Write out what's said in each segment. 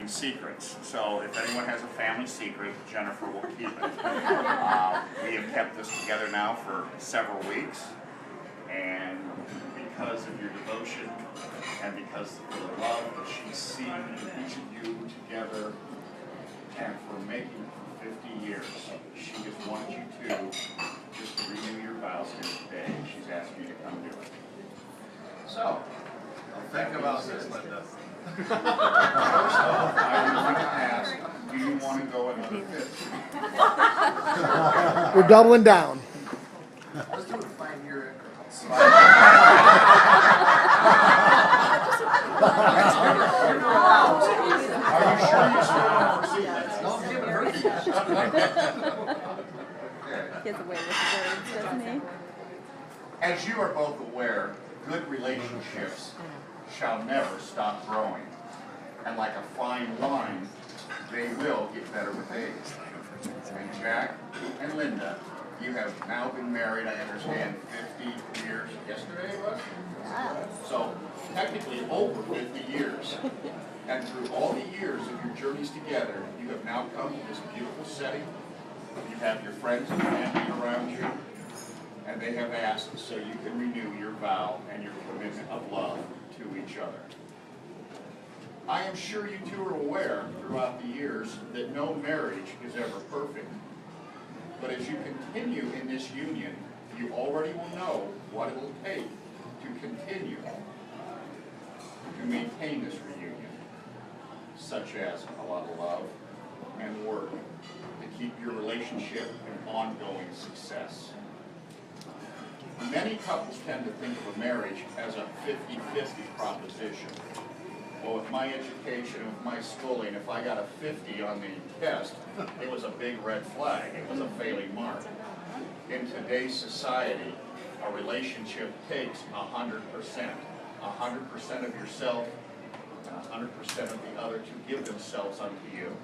secrets. So if anyone has a family secret, Jennifer will keep it. We have kept this together now for several weeks, and because of your devotion and because of the love that she's seen in each of you together, and for making it for 50 years, she just wanted you to just renew your vows here today. She's asked you to come do it. So, think about this, Linda. first off, I was going to ask, do you want to go another 50? We're doubling down. Let's do a 5-year increments. Are you sure you still want to proceed? Don't give it her. He has a way with words, doesn't he? As you are both aware, good relationships shall never stop growing. And like a fine wine, they will get better with age. And Jack and Linda, you have now been married, I understand, 50 years. Yesterday it was? So technically over 50 years. And through all the years of your journeys together, you have now come to this beautiful setting. You have your friends and family around you, and they have asked so you can renew your vow and your commitment of love to each other. I am sure you two are aware throughout the years that no marriage is ever perfect. But as you continue in this union, you already will know what it will take to continue to maintain this reunion, such as a lot of love and work to keep your relationship an ongoing success. Many couples tend to think of a marriage as a 50-50 proposition. Well, with my education and with my schooling, if I got a 50 on the test, it was a big red flag. It was a failing mark. In today's society, a relationship takes 100%. 100% of yourself and 100% of the other to give themselves unto you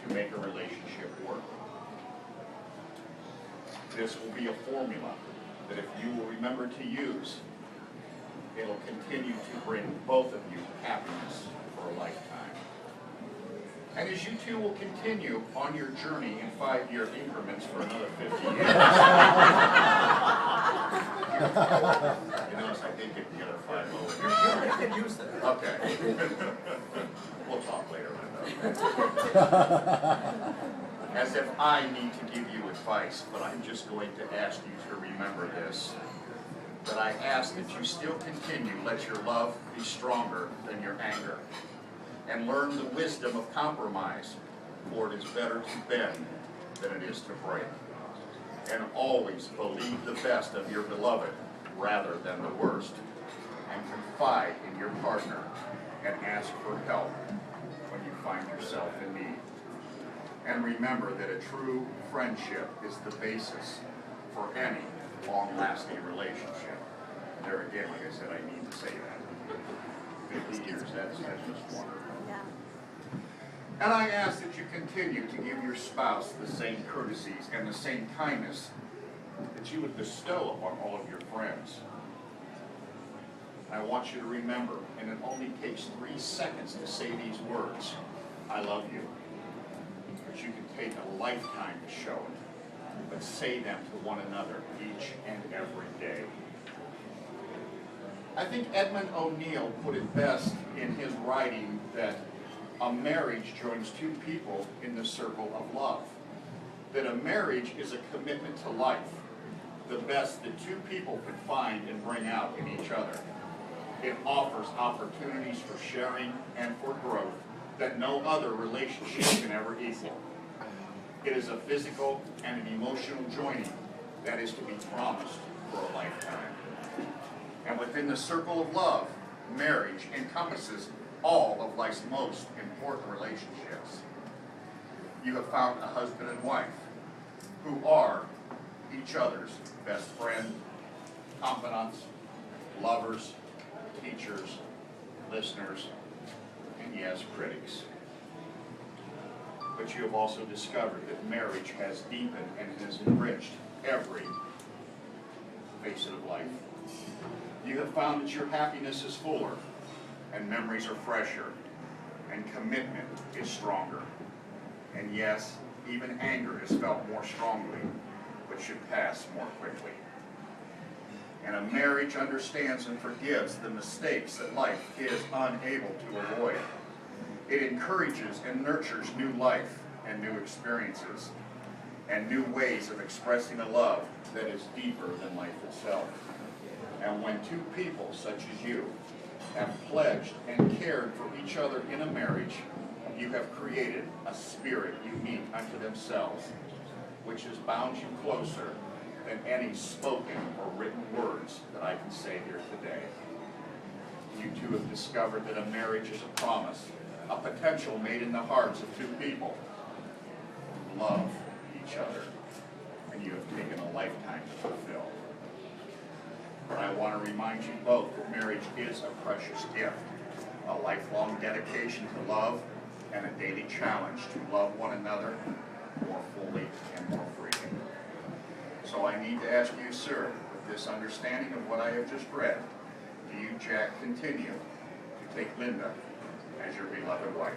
to make a relationship work. This will be a formula that if you will remember to use, it'll continue to bring both of you happiness for a lifetime. And as you two will continue on your journey in 5-year increments for another 50 years. You notice I did get the other 5 over here. You can use that. Okay. We'll talk later, Linda. As if I need to give you advice, but I'm just going to ask you to remember this. But I ask that you still continue, let your love be stronger than your anger. And learn the wisdom of compromise, for it is better to bend than it is to break. And always believe the best of your beloved rather than the worst. And confide in your partner and ask for help when you find yourself in need. And remember that a true friendship is the basis for any long-lasting relationship. There again, like I said, I need to say that. 50 years, that's just wonderful. Yeah. And I ask that you continue to give your spouse the same courtesies and the same kindness that you would bestow upon all of your friends. I want you to remember, and it only takes 3 seconds to say these words, I love you. But you can take a lifetime to show it. But say them to one another each and every day. I think Edmund O'Neill put it best in his writing that a marriage joins 2 people in the circle of love. That a marriage is a commitment to life, the best that 2 people can find and bring out in each other. It offers opportunities for sharing and for growth that no other relationship can ever equal. It is a physical and an emotional joining that is to be promised for a lifetime. And within the circle of love, marriage encompasses all of life's most important relationships. You have found a husband and wife who are each other's best friend, confidants, lovers, teachers, listeners, and yes, critics. But you have also discovered that marriage has deepened and has enriched every facet of life. You have found that your happiness is fuller, and memories are fresher, and commitment is stronger. And yes, even anger is felt more strongly, but should pass more quickly. And a marriage understands and forgives the mistakes that life is unable to avoid. It encourages and nurtures new life and new experiences and new ways of expressing a love that is deeper than life itself. And when two people such as you have pledged and cared for each other in a marriage, you have created a spirit unique unto themselves, which has bound you closer than any spoken or written words that I can say here today. You two have discovered that a marriage is a promise, a potential made in the hearts of two people who love each other, and you have taken a lifetime to fulfill. But I want to remind you both that marriage is a precious gift, a lifelong dedication to love, and a daily challenge to love one another more fully and more freely. So I need to ask you, sir, with this understanding of what I have just read, do you, Jack, continue to take Linda as your beloved wife?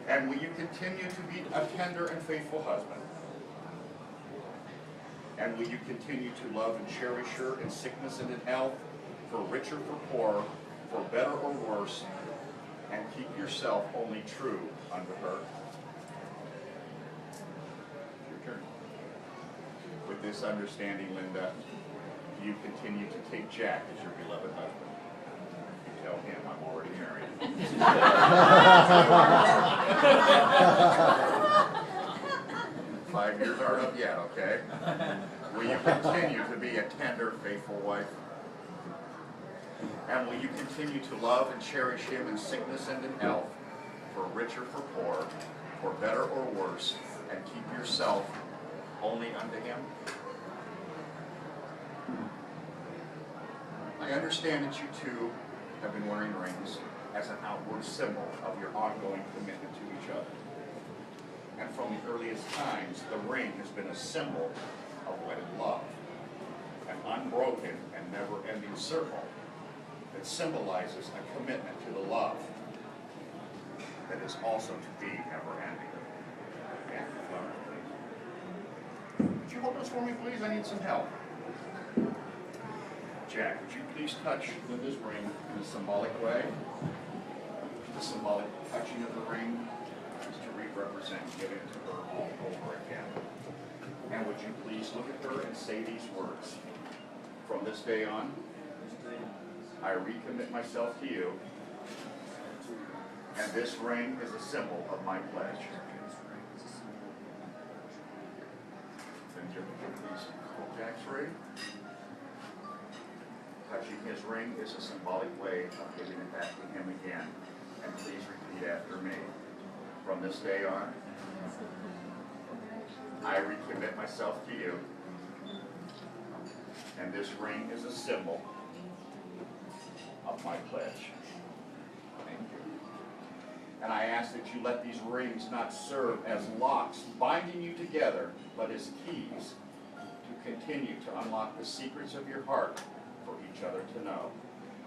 And will you continue to be a tender and faithful husband? And will you continue to love and cherish her in sickness and in health, for richer, for poorer, for better or worse, and keep yourself only true unto her? Your turn. With this understanding, Linda, do you continue to take Jack as your beloved husband? You tell him I'm already married. 5 years aren't up yet, okay? Will you continue to be a tender, faithful wife? And will you continue to love and cherish him in sickness and in health, for richer, for poor, for better or worse, and keep yourself only unto him? I understand that you two have been wearing rings as an outward symbol of your ongoing commitment to each other. And from the earliest times, the ring has been a symbol of wedded love, an unbroken and never-ending circle that symbolizes a commitment to the love that is also to be never-ending. And would you hold this for me, please? I need some help. Jack, would you please touch Linda's ring in a symbolic way? The symbolic touching of the ring is to represent giving to her all over again. And would you please look at her and say these words? From this day on, I recommit myself to you, and this ring is a symbol of my pledge. Then please hold Jack's ring. Touching his ring is a symbolic way of giving it back to him again. And please repeat after me. From this day on, I recommit myself to you, and this ring is a symbol of my pledge. Thank you. And I ask that you let these rings not serve as locks binding you together, but as keys to continue to unlock the secrets of your heart for each other to know,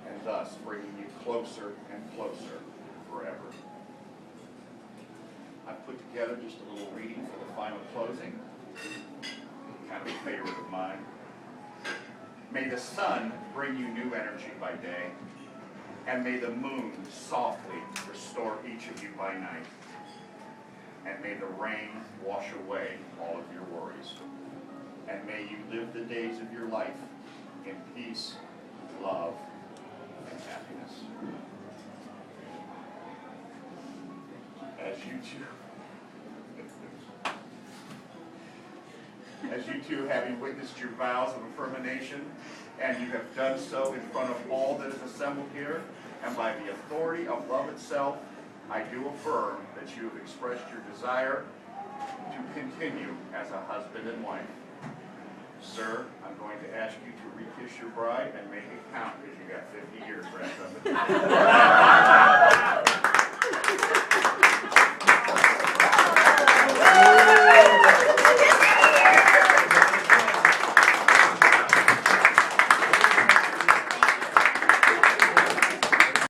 and thus bringing you closer and closer forever. I've put together just a little reading for the final closing, kind of a favorite of mine. May the sun bring you new energy by day, and may the moon softly restore each of you by night, and may the rain wash away all of your worries, and may you live the days of your life in peace, love, and happiness. As you two, having witnessed your vows of affirmation, and you have done so in front of all that is assembled here, and by the authority of love itself, I do affirm that you have expressed your desire to continue as a husband and wife. Sir, I'm going to ask you to re-kiss your bride and make it count, because you got 50 years wrapped up in it.